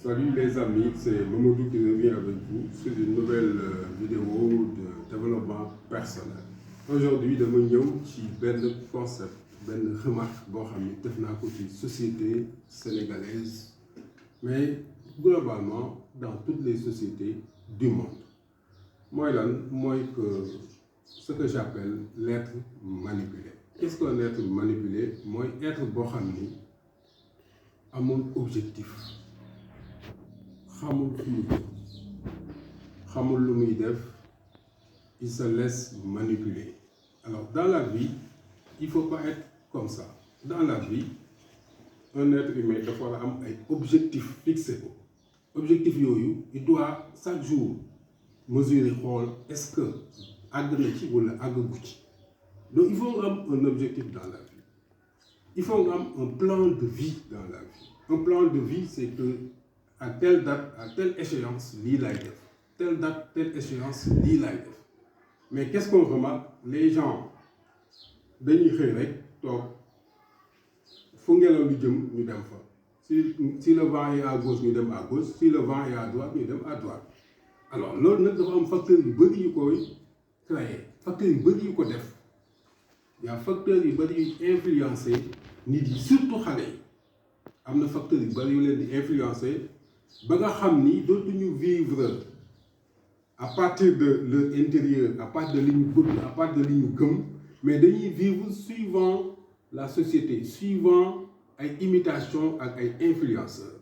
Salut les amis, c'est Mamadou qui revient avec vous sur une nouvelle vidéo de développement personnel. Aujourd'hui dama ñëw ci benn concept benn remarque boo xam ne def naa ko ci société sénégalaise mais globalement dans toutes les sociétés du monde mooy lan mooy que ce que j'appelle l'être manipulé. Qu'est-ce qu'un être manipulé? Mooy être boo xam ni amul objectif, xamul fu mu jëm, xamul lu muy def, il se laisse manipuler. Alors dans la vie, il faut pas être comme ça. Dans la vie, un être humain dafa war a am ay objectifs fixés ko. Objectif yooyu, il doit chaque jour mesurer xool est-ce que àgg na ci wala àggagu ci. Donc il faut am un objectif dans la vie. Il faut am un plan de vie dans la vie. Un plan de vie, c'est que à telle date, à telle échéance, lii laay def. Telle date, telle échéance, lii laay def. Mais qu'est-ce qu'on remarque? Les gens dañuy xëy rek toog fu ngelaw li jëm ñu dem fa. Si le vent est à gauche ñu dem à gauche, si le vent est à droite ñu dem à droite. Alors loolu nag dafa am facteur yu bëri yu koy créer, facteur yu bëri yu ko def. Il y a facteur yu bëri yu influencer nit yi, surtout xale yi. Am na facteur yu bëri yu leen di influencer ba nga xam ni dootuñu vivre à partir de leur intérieur, à partir de li ñu bëgg, à partir de li ñu gëm, mais dañuy vivre suivant la société, suivant ay imitations ak ay influenceurs.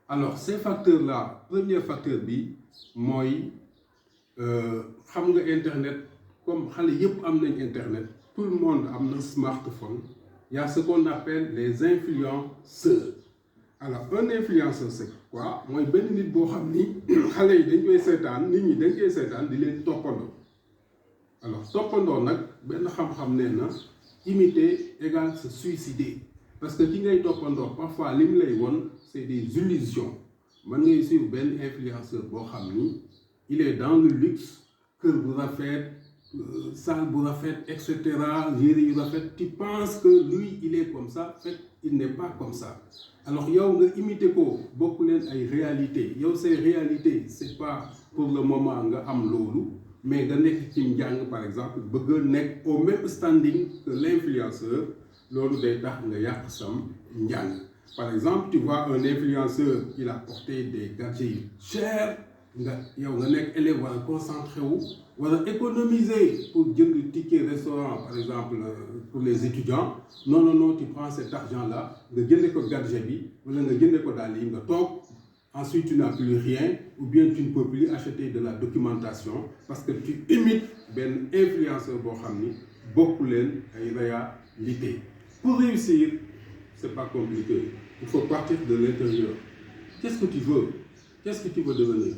Alors ces facteurs-là, premier facteur bi mooy xam nga internet, comme xale yëpp am nañ internet, tout le monde am na smartphone. Il y a ce qu'on appelle les influenceurs. Alors un influenceur c'est quoi? Mooy benn nit boo xam ni xale yi dañ koy seetaan, nit ñi dañ koy seetaan di leen toppandoo. Alors toppandoo nag benn xam-xam nee na imiter égale se suicider. Parce que ki ngay toppandoo parfois li mu lay won c'est des illusions. Man ngay suivre benn influenceur boo xam ni il est dans le luxe, kër bu rafet, salle bu rafet, etc. yére yu rafet. Tu penses que lui il est comme ça, fait il n'est pas comme ça. Alors yow nga imiter ko, bokk leen ay réalité. Yow say réalité c'est pas pour le moment nga am loolu, mais nga nekk ci njàng par exemple bëgg nekk au même standing que l'influenceur, loolu day tax nga yàq sam njàng. Par exemple, tu vois un influenceur, il a porté des gadgets chers, yow nga nekk élève war a concentré wu, war a économiser pour jënd ticket restaurant par exemple pour les étudiants. Non, tu prends cet argent-là, nga jënde ko gadget bi wala nga jënde ko daal yi nga toog. Ensuite, tu n'as plus rien, ou bien tu ne peux plus acheter de la documentation parce que tu imites benn influenceur boo xam ni bokku leen ay réalité. Pour réussir, c'est pas compliqué. Il faut partir de l'intérieur. Qu'est-ce que tu veux? Qu'est-ce que tu veux devenir?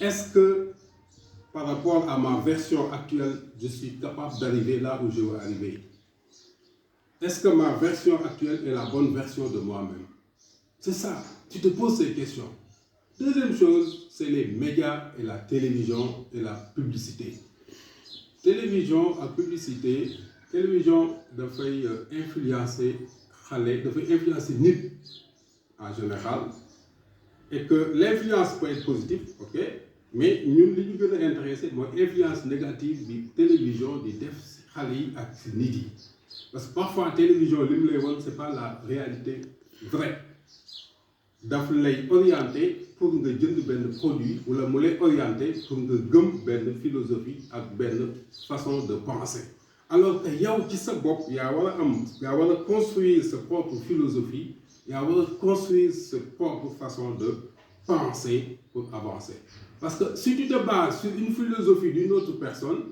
Est-ce que par rapport à ma version actuelle, je suis capable d'arriver là où je veux arriver? Est-ce que ma version actuelle est la bonne version de moi-même? C'est ça. Tu te poses ces questions. Deuxième chose, c'est les médias et la télévision et la publicité. Télévision ak publicité, télévision dafay influencer xale, dafay influencer nit en général, et que l'influence peut être positive, ok, mais ñun li ñu gën a intéressé mooy influence négative bi télévision di def ci xale yi ak ci nit yi. Parce que parfois télévision li mu lay won c'est pas la réalité vraie. Daf lay orienter pour nga jënd benn produit wala mu lay orienter pour nga gëm benn philosophie ak benn façon de penser. Alors que yow ci sa bopp yaa war a construire sa propre philosophie, yaa war a construire sa propre façon de penser pour avancer. Parce que si tu te bases sur une philosophie d'une autre personne,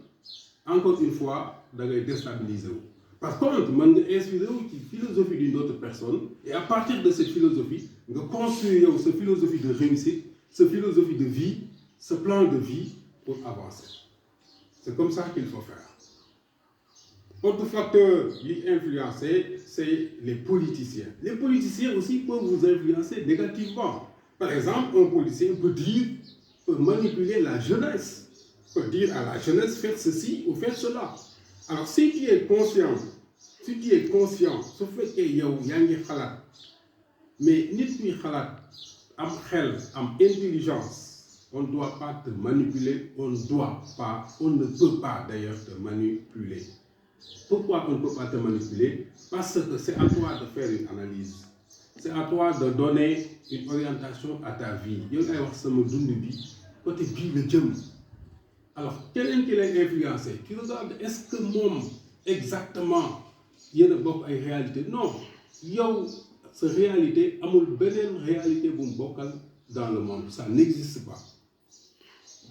encore une fois da ngay déstabiliser wu. Par contre, mën nga inspiré wu ci philosophie d'une autre personne et à partir de cette philosophie nga construire yow sa philosophie de réussite, sa philosophie de vie, ce plan de vie pour avancer. C'est comme ça qu'il faut faire. Autre facteur qui influence, c'est les politiciens. Les politiciens aussi peuvent vous influencer négativement. Par exemple, un politicien peut manipuler la jeunesse, peut dire à la jeunesse faire ceci ou faire cela. Alors si tu es conscient, su fekkee yow yaa ngi xalaat mais nit ñi xalaat am xel, am intelligence, on ne doit pas te manipuler, on ne peut pas d'ailleurs te manipuler. Pourquoi on ne peut pas te manipuler? Parce que c'est à toi de faire une analyse. C'est à toi de donner une orientation à ta vie. Yow ngay wax sama dund bi côté bii la jëm. Alors keneen ki lay influencer, tu regardes est-ce que moom exactement yéen a bokk ay réalité? Non, yow sa réalité amul beneen réalité bu mu bokkal dans le monde, ça n'existe pas.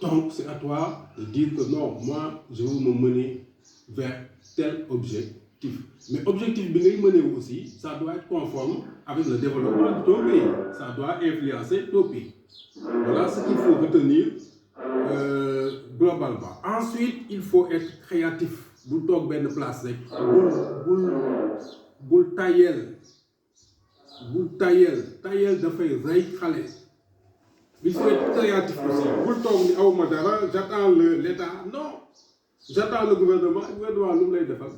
Donc c'est à toi de dire que non, moi je veux me mener vers tel objectif. Mais objectif bi ngay mener aussi, ça doit être conforme avec le développement de ton pays. Ça doit influencer ton pays. Voilà ce qu'il faut retenir globalement. Ensuite, il faut être créatif. Bul toog benn place rek. Bul tayel. Tayel dafay rey xale. Il faut être créatif aussi. Bul toog ni awma dara, j'attends l'État. Non. J'attends le gouvernement. Le gouvernement lu mu lay defal.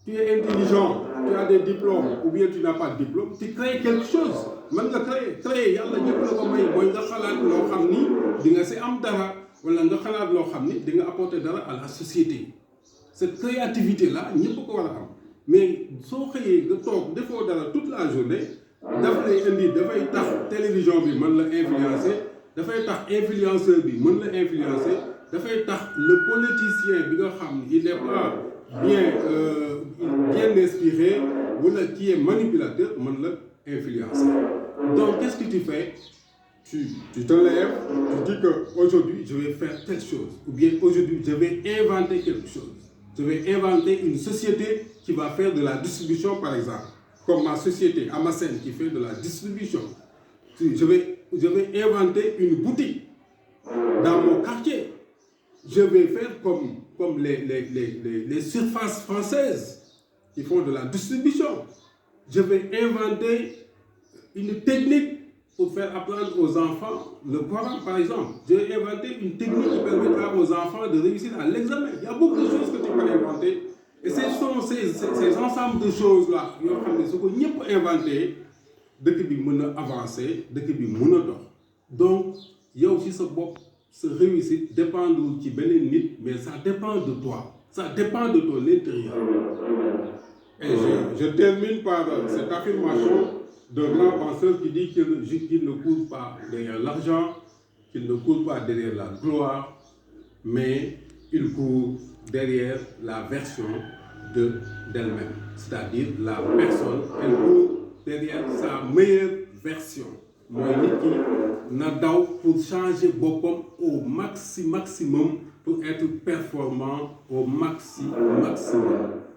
Tu es intelligent, tu as des diplômes, ou bien tu n'as pas de diplôme, tu crées quelque chose. Man nga créer yàlla ñëpp la ko may mooy nga xalaat loo xam ni di nga si am dara wala nga xalaat loo xam ni di nga apporter dara à la société. Cette créativité là ñëpp ko war a am mais soo xëyee nga toog defoo dara toute la journée daf lay indi dafay tax télévision bi mën la influencer dafay tax influenceur bi mën la influencer dafay tax le politicien bi nga xam ni il n'est pas bien inspiré wala qui est manipulateur mën la influencer. Donc qu'est-ce que tu fais? Tu te lèves, tu dis que aujourd'hui je vais faire telle chose ou bien aujourd'hui je vais inventer quelque chose. Je vais inventer une société qui va faire de la distribution par exemple, comme ma société Amasen qui fait de la distribution. Je vais inventer une boutique dans mon quartier. Je vais faire comme les surfaces françaises qui font de la distribution. Je vais inventer une technique pour faire apprendre aux enfants le Coran, par exemple. Je vais inventer une technique qui permettra aux enfants de réussir à l'examen. Il y a beaucoup de choses que tu peux inventer. Et ce sont ces ensembles de choses-là, yoo xam ne su ko ñëpp inventé, dëkk bi mën a avancer, dëkk bi mën a dox. Donc yow ci sa bopp sa réussite dépendul ci beneen nit, mais ça dépend de toi. Ça dépend de ton intérieur. Et je termine par cette affirmation d'un grand penseur qui dit qu'il ne court pas derrière l'argent, qu'il ne court pas derrière la gloire, mais il court derrière la version d'elle-même. C'est-à-dire la personne, elle court derrière sa meilleure version. Mooy nit ki na daw pour changer boppam au maximum pour être performant au maximum.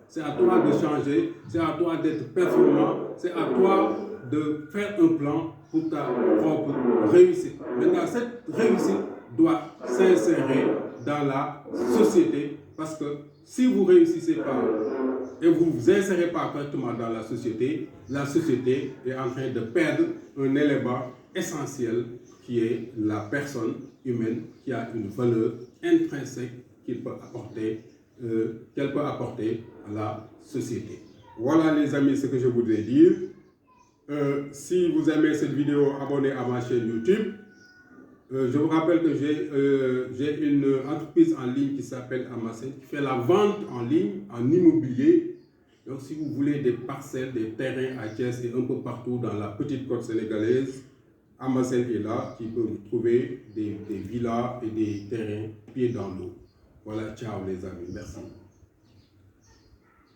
C'est à toi de changer, c'est à toi d'être performant, c'est à toi de faire un plan pour ta propre réussite. Maintenant, cette réussite doit s'insérer dans la société parce que si vous ne réussissez pas et vous ne vous insérez pas correctement dans la société est en train de perdre un élément essentiel qui est la personne humaine qui a une valeur intrinsèque qu'elle peut apporter à la société. Voilà les amis ce que je voudrais dire. Si vous aimez cette vidéo, abonnez à ma chaîne YouTube. Je vous rappelle que j'ai une entreprise en ligne qui s'appelle Amasen, qui fait la vente en ligne, en immobilier. Donc si vous voulez des parcelles, des terrains à Thiès et un peu partout dans la petite côte sénégalaise, Amasen est là, qui peut vous trouver des villas et des terrains pieds dans l'eau. Voilà, ciao les amis, merci.